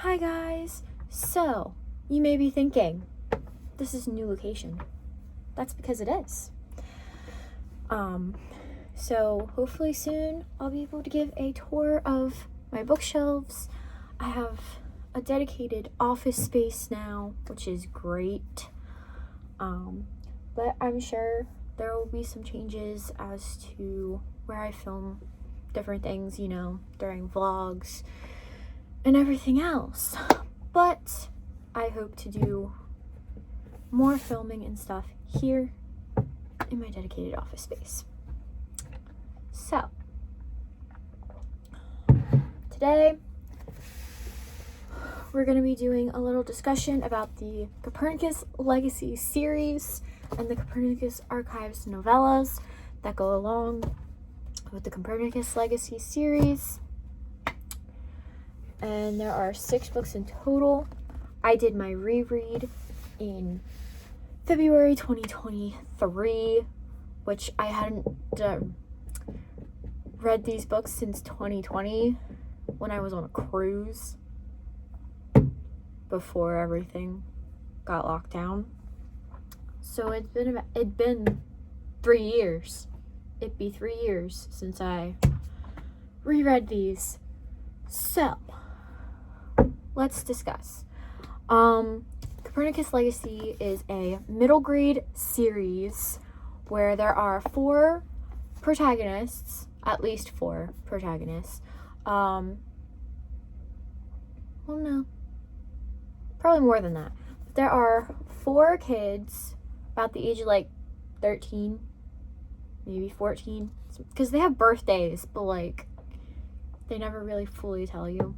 Hi guys! So, you may be thinking, this is a new location. That's because it is. So hopefully soon I'll be able to give a tour of my bookshelves. I have a dedicated office space now, which is great. But I'm sure there will be some changes as to where I film different things, during vlogs and everything else. But I hope to do more filming and stuff here in my dedicated office space. So, today we're going to be doing a little discussion about the Copernicus Legacy series and the Copernicus Archives novellas that go along with the Copernicus Legacy series. And there are 6 books in total. I did my reread in February 2023, which I hadn't read these books since 2020 when I was on a cruise before everything got locked down. So it'd been 3 years. It'd be 3 years since I reread these. So let's discuss. Copernicus Legacy is a middle grade series where there are 4 protagonists, at least 4 protagonists. Well, no, probably more than that. But there are 4 kids about the age of 13, maybe 14, because they have birthdays, but they never really fully tell you.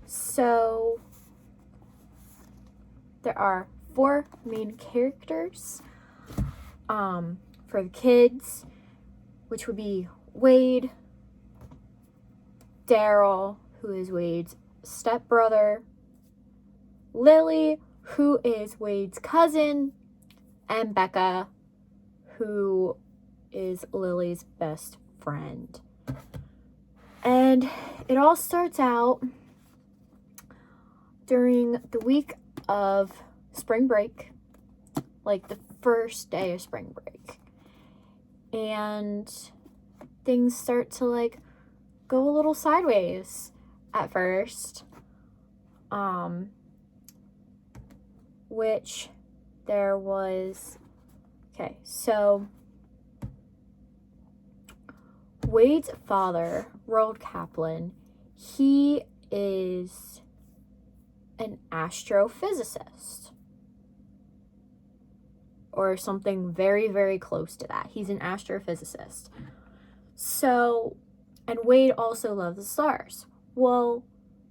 So there are 4 main characters for the kids, which would be Wade, Daryl, who is Wade's stepbrother, Lily, who is Wade's cousin, and Becca, who is Lily's best friend. And it all starts out during the week of spring break, the first day of spring break. And things start to go a little sideways at first. Which there was, so Wade's father, Roald Kaplan, he is an astrophysicist or something very, very close to that. He's an astrophysicist. So, and Wade also loves the stars. Well,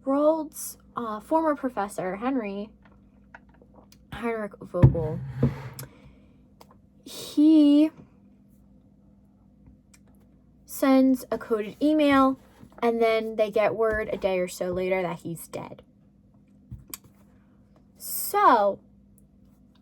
Roald's former professor, Heinrich Vogel, he sends a coded email, and then they get word a day or so later that he's dead. So,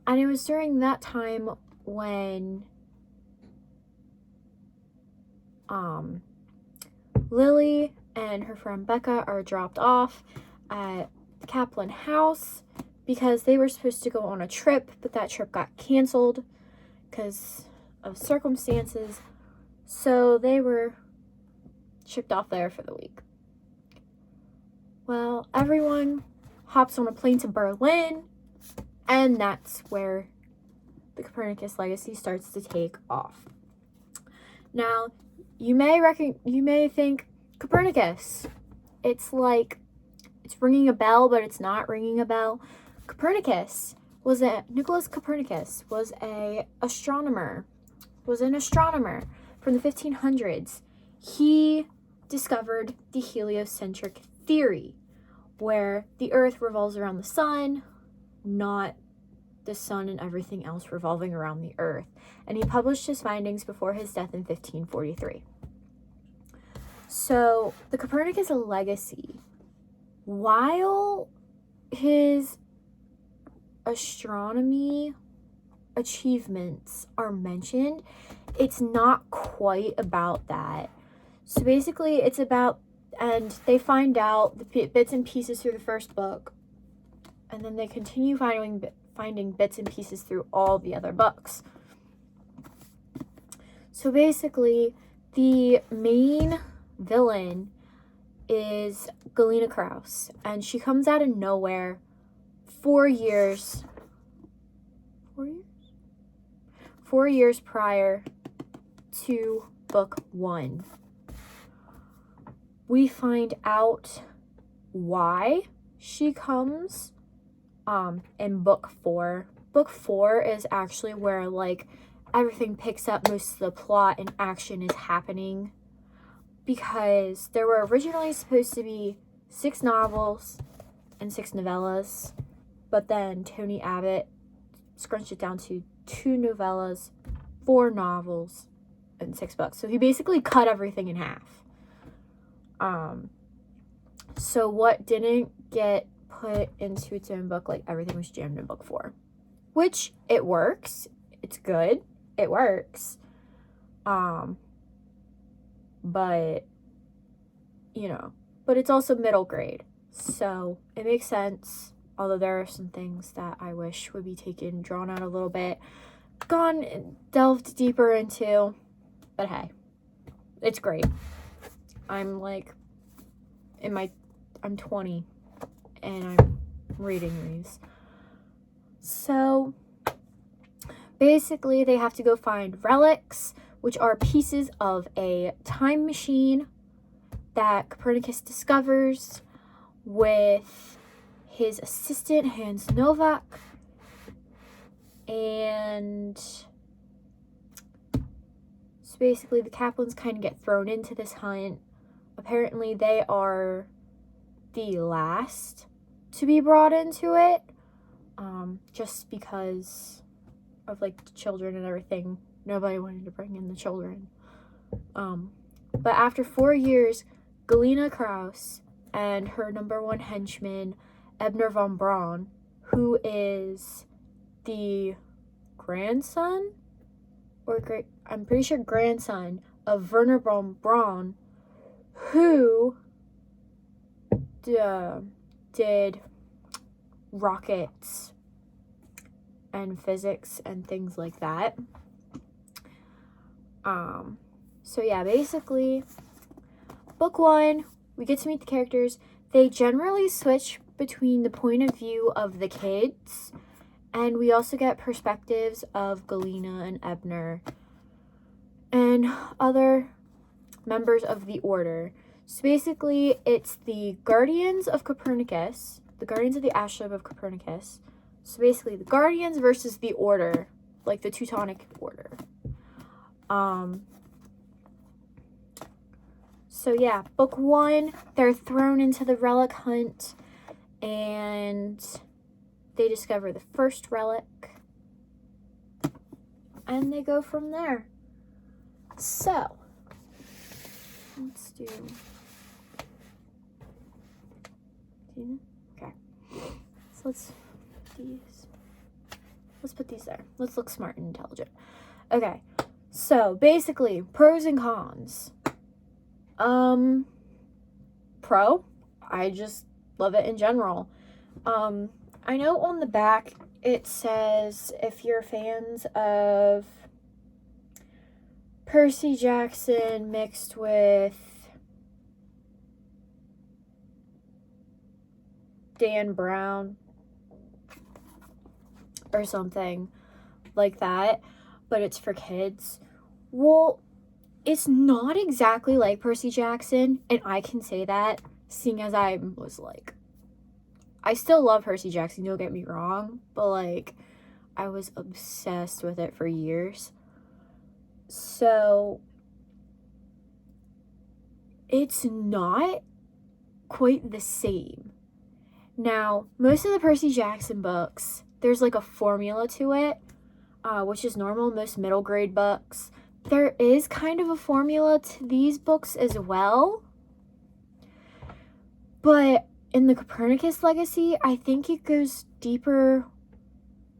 and it was during that time when Lily and her friend Becca are dropped off at the Kaplan house because they were supposed to go on a trip, but that trip got canceled because of circumstances. So they were shipped off there for the week. Well, everyone hops on a plane to Berlin, and that's where the Copernicus Legacy starts to take off. Now, you may think, Copernicus, it's ringing a bell, but it's not ringing a bell. Nicholas Copernicus was an astronomer from the 1500s. He discovered the heliocentric theory, where the Earth revolves around the sun, not the sun and everything else revolving around the Earth. And he published his findings before his death in 1543. So, the Copernicus Legacy, while his astronomy achievements are mentioned, it's not quite about that. So basically, it's about And they find out the bits and pieces through the first book, and then they continue finding bits and pieces through all the other books. So basically, the main villain is Galena Krause, and she comes out of nowhere 4 years prior to book 1. We find out why she comes in book 4. Book 4 is actually where like everything picks up, most of the plot and action is happening, because there were originally supposed to be 6 novels and 6 novellas, but then Tony Abbott scrunched it down to 2 novellas, 4 novels, and 6 books. So he basically cut everything in half. So what didn't get put into its own book, like everything was jammed in book 4, which it works. It's good. It works. But it's also middle grade. So it makes sense. Although there are some things that I wish would be drawn out a little bit, delved deeper into. But hey, it's great. I'm 20 and I'm reading these. So basically they have to go find relics, which are pieces of a time machine that Copernicus discovers with his assistant Hans Novak. And so basically the Kaplans kind of get thrown into this hunt. Apparently they are the last to be brought into it, just because of like the children and everything. Nobody wanted to bring in the children. But after 4 years, Galena Krause and her number 1 henchman, Ebner von Braun, who is the grandson I'm pretty sure grandson of Werner von Braun, who did rockets and physics and things like that. So yeah, basically, book 1, we get to meet the characters. They generally switch between the point of view of the kids, and we also get perspectives of Galena and Ebner and other members of the Order. So basically, it's the Guardians of Copernicus, the Guardians of the Astrolabe of Copernicus. So basically, the Guardians versus the Order, like the Teutonic Order. So yeah, book 1, they're thrown into the relic hunt, and they discover the first relic, and they go from there. So, let's do... Okay. So let's put these there. Let's look smart and intelligent. Okay. So, basically, pros and cons. Pro, I just love it in general. I know on the back it says if you're fans of Percy Jackson mixed with Dan Brown or something like that, but it's for kids. Well, it's not exactly like Percy Jackson, and I can say that, seeing as I still love Percy Jackson, don't get me wrong, but, I was obsessed with it for years. So, it's not quite the same. Now, most of the Percy Jackson books, there's, a formula to it, which is normal, most middle grade books. There is kind of a formula to these books as well. But in the Copernicus Legacy, I think it goes deeper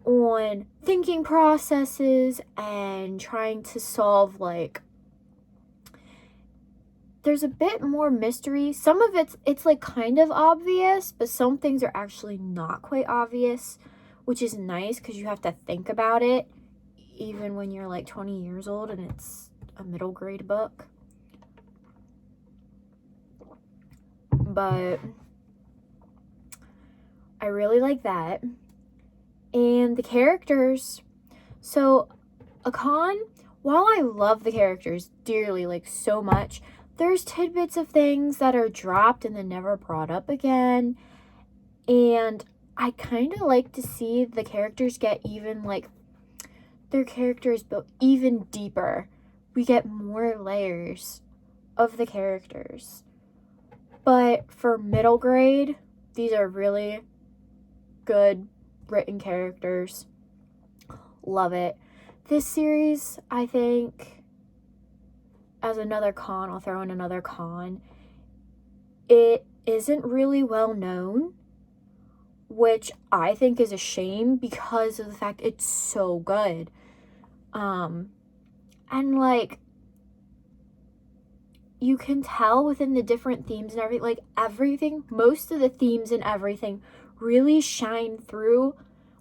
on thinking processes and trying to solve, there's a bit more mystery. Some of it's like kind of obvious, but some things are actually not quite obvious, which is nice because you have to think about it even when you're like 20 years old and it's a middle grade book. But I really like that. And the characters. So a con, while I love the characters dearly, like so much, there's tidbits of things that are dropped and then never brought up again. And I kind of like to see the characters get even, like, their characters built even deeper. We get more layers of the characters. But for middle grade, these are really good written characters. Love it. This series, I think, as another con, I'll throw in another con, it isn't really well known, which I think is a shame because of the fact it's so good. And like, you can tell within the different themes and everything, like everything, most of the themes and everything really shine through.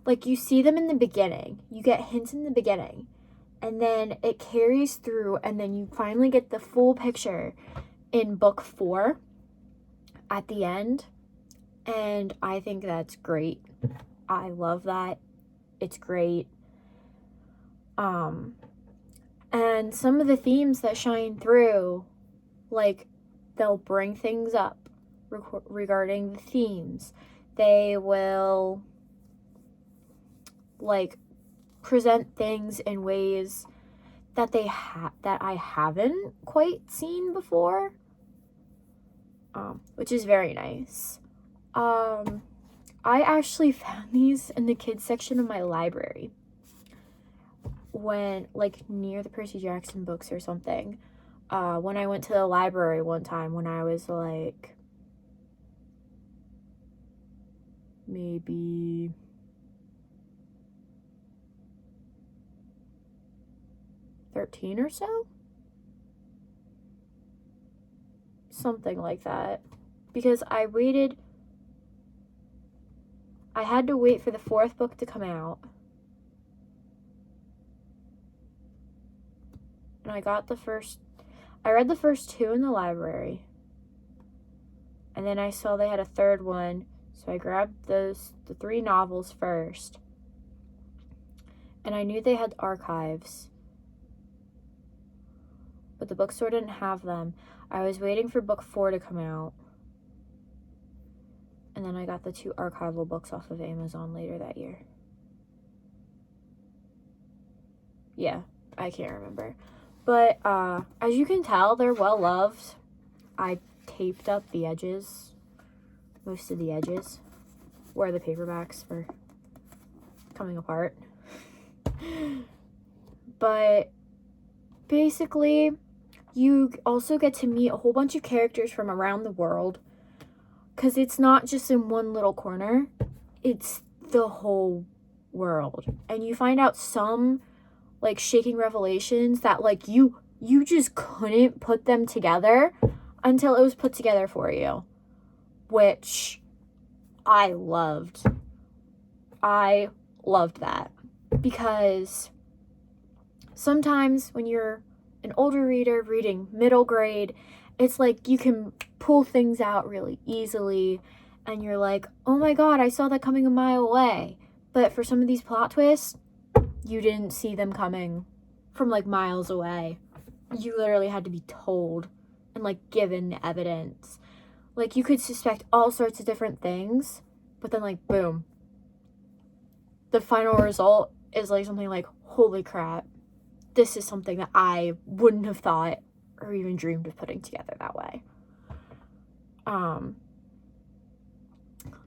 Like, you see them in the beginning, you get hints in the beginning, and then it carries through, and then you finally get the full picture in book 4 at the end. And I think that's great. I love that. It's great. And some of the themes that shine through, like, they'll bring things up regarding the themes. They will, like, present things in ways that that I haven't quite seen before, which is very nice. I actually found these in the kids section of my library when, like, near the Percy Jackson books or something. When I went to the library one time when I was like maybe 13 or so, something like that, because I had to wait for the 4th book to come out, and I read the first 2 in the library, and then I saw they had a 3rd one, so I grabbed the 3 novels first, and I knew they had archives, but the bookstore didn't have them. I was waiting for book 4 to come out, and then I got the 2 archival books off of Amazon later that year. Yeah, I can't remember. But as you can tell, they're well loved. I taped up the edges, most of the edges, where the paperbacks were coming apart. But basically, you also get to meet a whole bunch of characters from around the world, because it's not just in one little corner, it's the whole world. And you find out some, like, shaking revelations that, like, you just couldn't put them together until it was put together for you, which I loved. I loved that, because sometimes when you're an older reader reading middle grade, it's like you can pull things out really easily, and you're like, oh my god, I saw that coming a mile away. But for some of these plot twists, you didn't see them coming from, like, miles away. You literally had to be told and, like, given evidence. Like, you could suspect all sorts of different things, but then, like, boom, the final result is, like, something like, holy crap, this is something that I wouldn't have thought or even dreamed of putting together that way.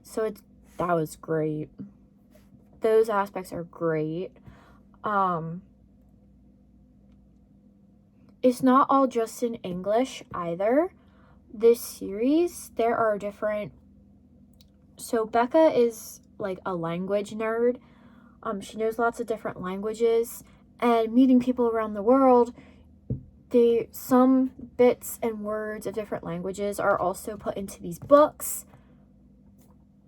So that was great. Those aspects are great. It's not all just in English either. This series, there are different... So Becca is, like, a language nerd. She knows lots of different languages, and meeting people around the world, some bits and words of different languages are also put into these books,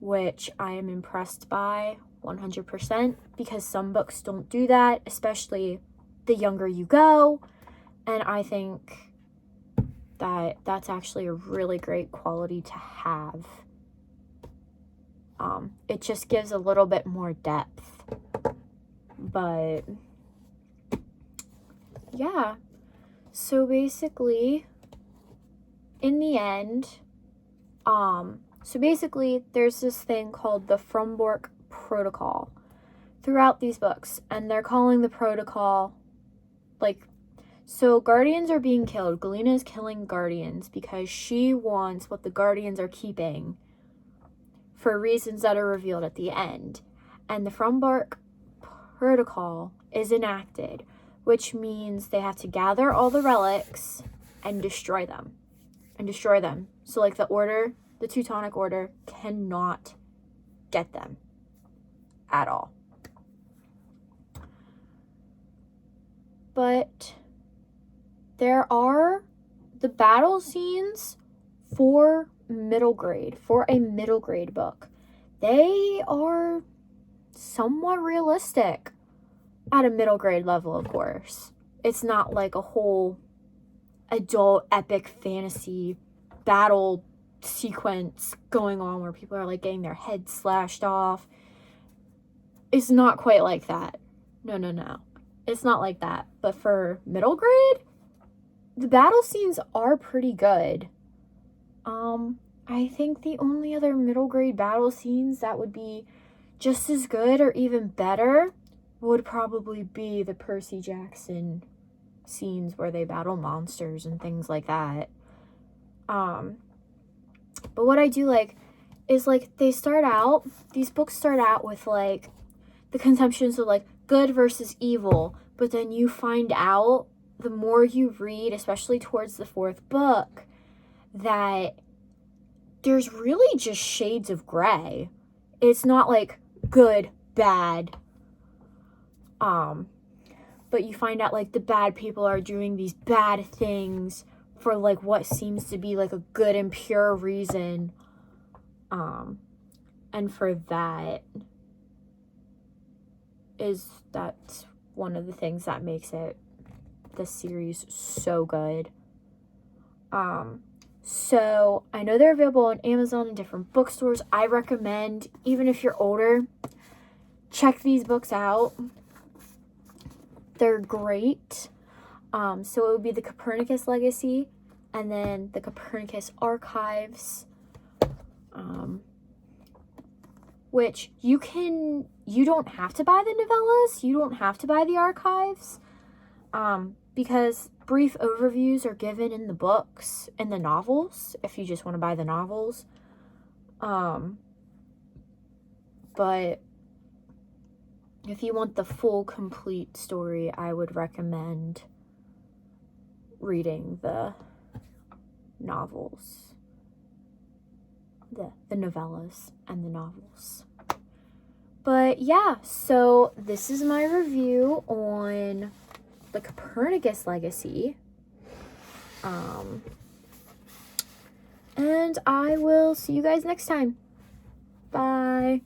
which I am impressed by 100%, because some books don't do that, especially the younger you go. And I think that that's actually a really great quality to have. It just gives a little bit more depth. But yeah, so basically in the end, there's this thing called the Frombork Protocol throughout these books, and they're calling the protocol, like, so Guardians are being killed. Galena is killing Guardians because she wants what the Guardians are keeping for reasons that are revealed at the end. And the Frombork Protocol is enacted, which means they have to gather all the relics and destroy them. So, like, the Teutonic Order cannot get them at all. But there are the battle scenes for a middle grade book. They are somewhat realistic at a middle grade level, of course. It's not like a whole adult epic fantasy battle sequence going on where people are like getting their heads slashed off. It's not quite like that. No. It's not like that. But for middle grade, the battle scenes are pretty good. I think the only other middle grade battle scenes that would be just as good or even better would probably be the Percy Jackson scenes where they battle monsters and things like that. But what I do like is, like, these books start out with, like, the conceptions of, like, good versus evil, but then you find out, the more you read, especially towards the fourth book, that there's really just shades of gray. It's not, like, good, bad, but you find out, like, the bad people are doing these bad things for, like, what seems to be, like, a good and pure reason, and for that's one of the things that makes the series so good. So I know they're available on Amazon and different bookstores. I recommend, even if you're older, check these books out. They're great. So it would be the Copernicus Legacy and then the Copernicus Archives, which you don't have to buy the novellas, you don't have to buy the archives, because brief overviews are given in the books and the novels, if you just want to buy the novels. But if you want the full, complete story, I would recommend reading the novels, the novellas and the novels. But yeah, so this is my review on the Copernicus Legacy. And I will see you guys next time. Bye.